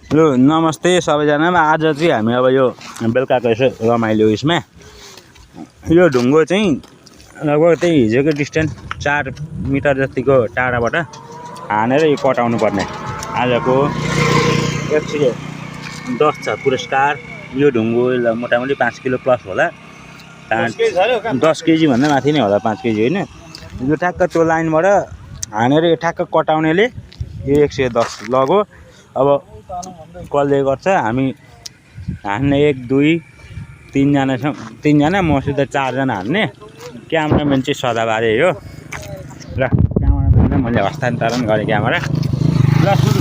ल नमस्ते सबैजनामा आज चाहिँ हामी अब यो बेलुकाको यसो रमाइलो उयसमा यो ढुङ्गो चाहिँ लगभग त्यही हिजोको डिस्टेन्स 4 मिटर जतिको टाढाबाट हानेर यो कटाउनु पर्ने आजको 110 छ पुरस्कार। यो ढुङ्गो मोटामोटी 5 किलो प्लस होला, 10 केजी भन्दा माथि नै होला, 5 केजी होइन। यो ठ्याक्क त्यो लाइनबाट हानेर यो ठ्याक्क कटाउनेले यो 110 लगो। अब कसले गर्छ, हामी हान्ने 1 2 3 जना मसित 4 जना हान्ने। क्यामेराम्यान चाहिँ सदाबारे हो र क्यामेराम्यानलाई मैले हस्तान्तरण गरेँ क्यामेरा। ल सुरु,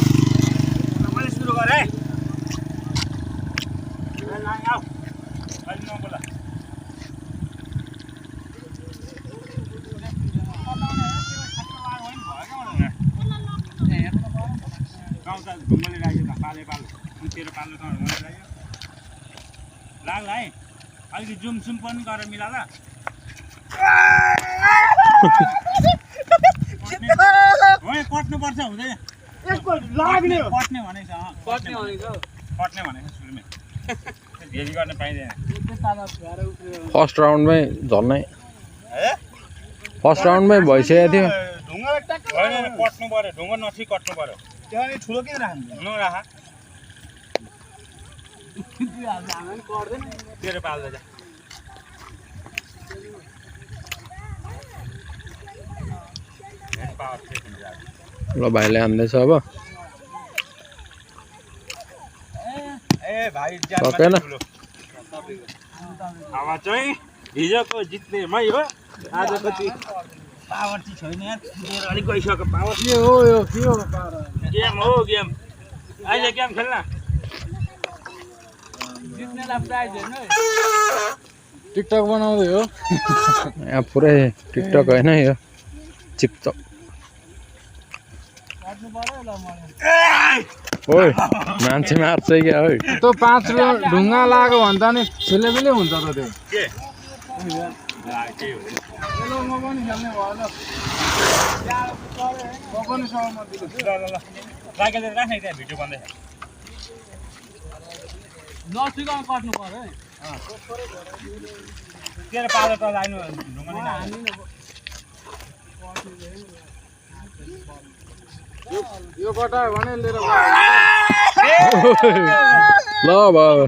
मैले सुरु गरेँ। ढुङ्गोले लाग्यो त पाले तेरो पालो लाग्यो लाग्ला है। अलिकति जुमसुम पनि गरेर मिला ल। कट्नुपर्छ हुँदैन, कट्ने भनेको छ सुरुमै, भेरी गर्न पाइँदैन। फर्स्ट राउन्डमै झन्नै फर्स्ट राउन्डमै भइसकेको थियो। कट्नु पर्यो, ढुङ्गो नठी कट्नु पर्यो। ठुलो किन राख्नु नराख, तेरो पाल्दै जा। ल भाइले हान्दैछ अब। ए भाइ सकेन। हावा चाहिँ हिजोको जित्नेमै हो, आजको चाहिँ पावर चाहिँ छैन यार। मेरो अलिक गइसक्यो पावर। के हो यो, के हो गेम हो गेम, अहिले गेम खेल्न। जित्नेलाई प्राइज हेर्नु है। टिकटक बनाउँदै हो यहाँ पुरै टिकटक होइन यो चिकटक। ओइ मान्छे मार्छ क्या है। त्यो 5 रुपियाँ ढुङ्गा लाग्यो भन्दा नि छेलेबेले हुन्छ त त्यो। के म पनि खेल्ने भयो ल। म पनि सहमति छु। राखेर राख्ने त्यहाँ भिडियो बन्दैछ। नसिकाउनु कट्नु पर्यो है। तेरो पालो त लाग्नु ढुङ्गा यो कटायो भने लिएर ल भयो।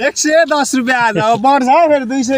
110 रुपियाँ आज अब बढ्छ फेरि 200।